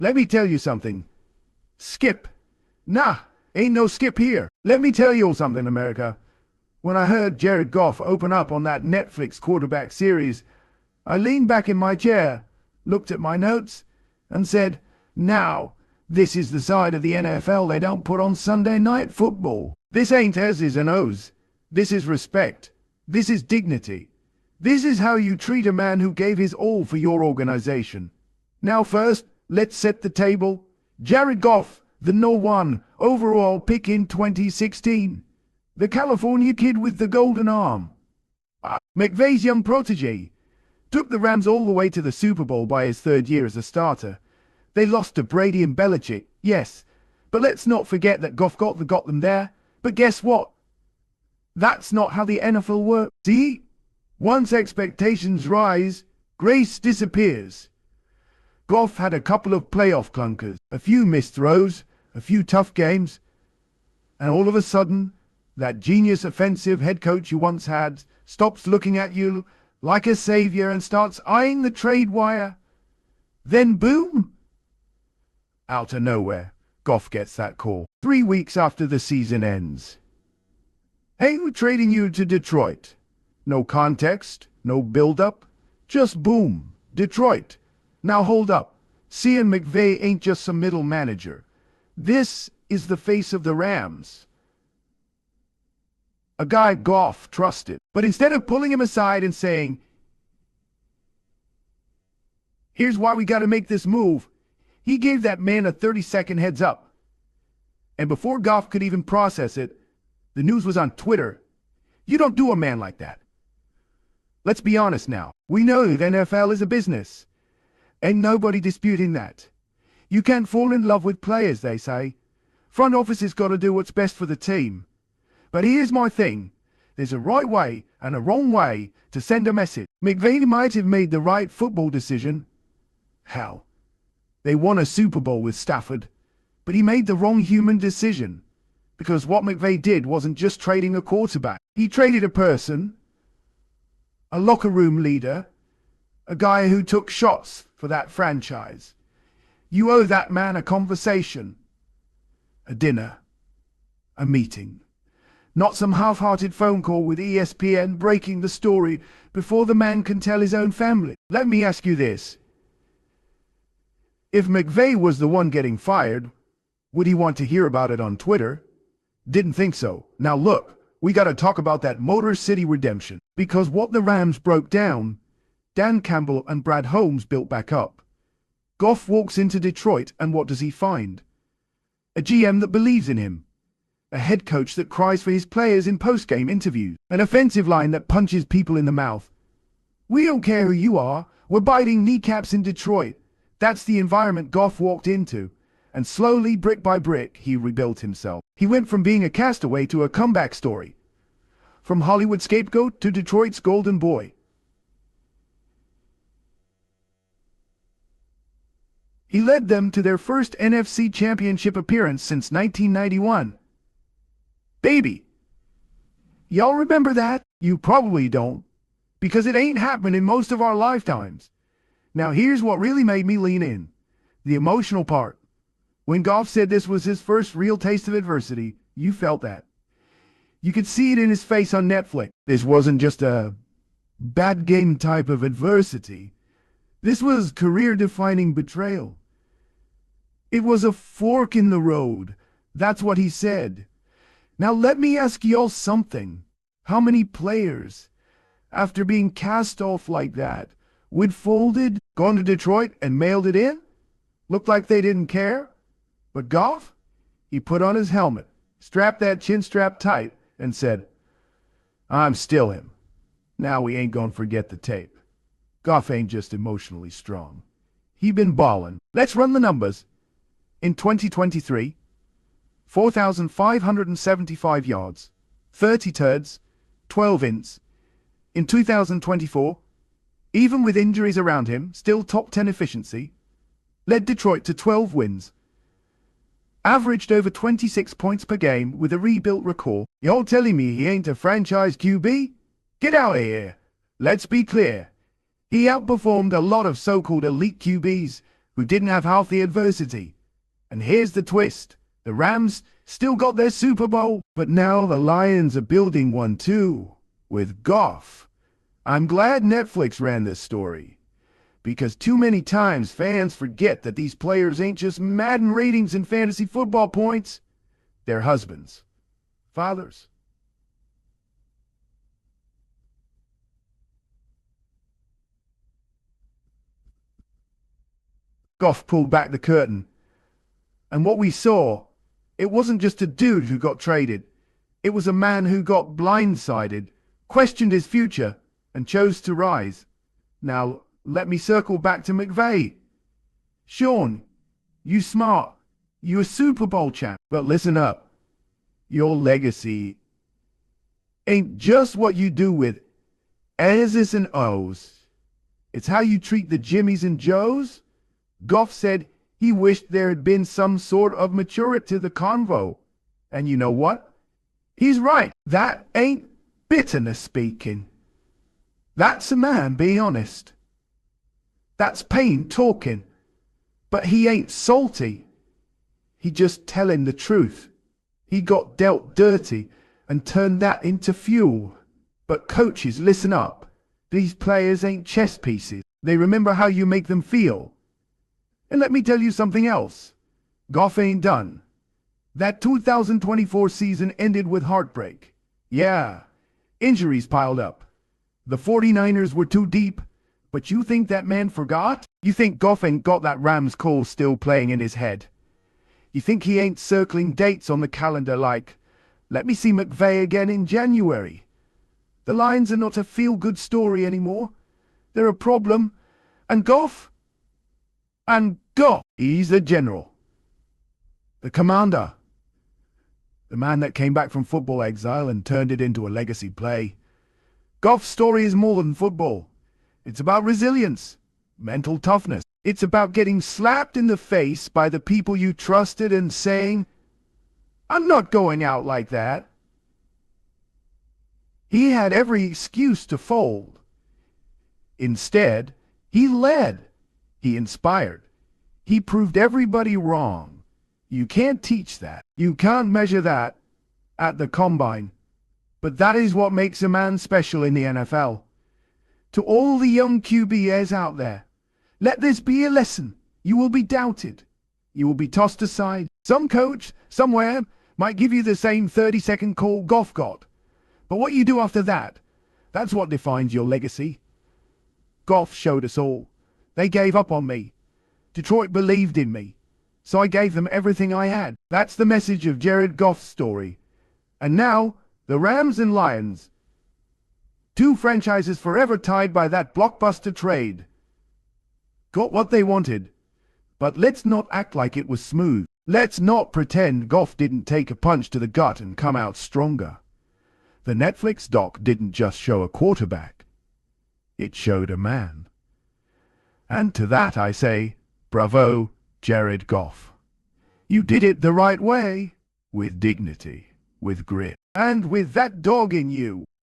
Let me tell you something. Skip. Nah, ain't no skip here. Let me tell you something, America. When I heard Jared Goff open up on that Netflix quarterback series, I leaned back in my chair, looked at my notes, and said, now, this is the side of the NFL they don't put on Sunday Night Football. This ain't S's and O's. This is respect. This is dignity. This is how you treat a man who gave his all for your organization. Now first, let's set the table. Jared Goff, the No. 1 overall pick in 2016. The California kid with the golden arm. McVay's young protege. Took the Rams all the way to the Super Bowl by his third year as a starter. They lost to Brady and Belichick, yes. But let's not forget that Goff got them there. But guess what? That's not how the NFL works. See? Once expectations rise, grace disappears. Goff had a couple of playoff clunkers, a few missed throws, a few tough games, and all of a sudden, that genius offensive head coach you once had stops looking at you like a savior and starts eyeing the trade wire. Then boom! Out of nowhere, Goff gets that call. 3 weeks after the season ends. Hey, we're trading you to Detroit. No context, no build-up, just boom, Detroit. Now hold up. Sean McVay ain't just some middle manager. This is the face of the Rams. A guy Goff trusted. But instead of pulling him aside and saying, here's why we gotta make this move, he gave that man a 30-second heads up. And before Goff could even process it, the news was on Twitter. You don't do a man like that. Let's be honest now. We know the NFL is a business. Ain't nobody disputing that. You can't fall in love with players, they say. Front office has got to do what's best for the team. But here's my thing. There's a right way and a wrong way to send a message. McVay might have made the right football decision. Hell, they won a Super Bowl with Stafford. But he made the wrong human decision. Because what McVay did wasn't just trading a quarterback. He traded a person, a locker room leader, a guy who took shots for that franchise. You owe that man a conversation, a dinner, a meeting. Not some half-hearted phone call with ESPN breaking the story before the man can tell his own family. Let me ask you this. If McVay was the one getting fired, would he want to hear about it on Twitter? Didn't think so. Now look, we gotta talk about that Motor City redemption. Because what the Rams broke down, Dan Campbell and Brad Holmes built back up. Goff walks into Detroit and what does he find? A GM that believes in him. A head coach that cries for his players in post-game interviews. An offensive line that punches people in the mouth. We don't care who you are. We're biting kneecaps in Detroit. That's the environment Goff walked into. And slowly, brick by brick, he rebuilt himself. He went from being a castaway to a comeback story. From Hollywood scapegoat to Detroit's golden boy. He led them to their first NFC Championship appearance since 1991. Baby! Y'all remember that? You probably don't, because it ain't happened in most of our lifetimes. Now here's what really made me lean in. The emotional part. When Goff said this was his first real taste of adversity, you felt that. You could see it in his face on Netflix. This wasn't just a bad game type of adversity. This was career-defining betrayal. It was a fork in the road. That's what he said. Now let me ask y'all something. How many players, after being cast off like that, would folded, gone to Detroit and mailed it in? Looked like they didn't care? But Goff? He put on his helmet, strapped that chin strap tight, and said, I'm still him. Now we ain't gonna forget the tape. Goff ain't just emotionally strong. He been ballin'. Let's run the numbers. In 2023, 4,575 yards, 30 turds, 12 ints. In 2024, even with injuries around him, still top 10 efficiency, led Detroit to 12 wins. Averaged over 26 points per game with a rebuilt record. You're telling me he ain't a franchise QB? Get out of here. Let's be clear. He outperformed a lot of so-called elite QBs who didn't have half the adversity. And here's the twist. The Rams still got their Super Bowl, but now the Lions are building one too, with Goff. I'm glad Netflix ran this story, because too many times fans forget that these players ain't just Madden ratings and fantasy football points. They're husbands, fathers. Goff pulled back the curtain, and what we saw, it wasn't just a dude who got traded. It was a man who got blindsided, questioned his future, and chose to rise. Now, let me circle back to McVay. Sean, you smart. You a Super Bowl champ. But listen up. Your legacy ain't just what you do with S's and O's. It's how you treat the Jimmies and Joes. Goff said he wished there had been some sort of maturity to the convo. And you know what? He's right. That ain't bitterness speaking. That's a man being honest. That's pain talking. But he ain't salty. He just telling the truth. He got dealt dirty and turned that into fuel. But coaches, listen up. These players ain't chess pieces. They remember how you make them feel. And let me tell you something else. Goff ain't done. That 2024 season ended with heartbreak. Yeah, injuries piled up. The 49ers were too deep, but you think that man forgot? You think Goff ain't got that Rams call still playing in his head? You think he ain't circling dates on the calendar like, let me see McVay again in January? The Lions are not a feel-good story anymore. They're a problem. And Goff? He's the general. The commander. The man that came back from football exile and turned it into a legacy play. Goff's story is more than football. It's about resilience, mental toughness. It's about getting slapped in the face by the people you trusted and saying, I'm not going out like that. He had every excuse to fold. Instead, he led. He inspired. He proved everybody wrong. You can't teach that. You can't measure that at the combine. But that is what makes a man special in the NFL. To all the young QBs out there, let this be a lesson. You will be doubted. You will be tossed aside. Some coach, somewhere, might give you the same 30-second call Goff got. But what you do after that, that's what defines your legacy. Goff showed us all. They gave up on me. Detroit believed in me. So I gave them everything I had. That's the message of Jared Goff's story. And now, the Rams and Lions, two franchises forever tied by that blockbuster trade, got what they wanted. But let's not act like it was smooth. Let's not pretend Goff didn't take a punch to the gut and come out stronger. The Netflix doc didn't just show a quarterback. It showed a man. And to that I say, bravo, Jared Goff. You did it the right way, with dignity, with grit, and with that dog in you.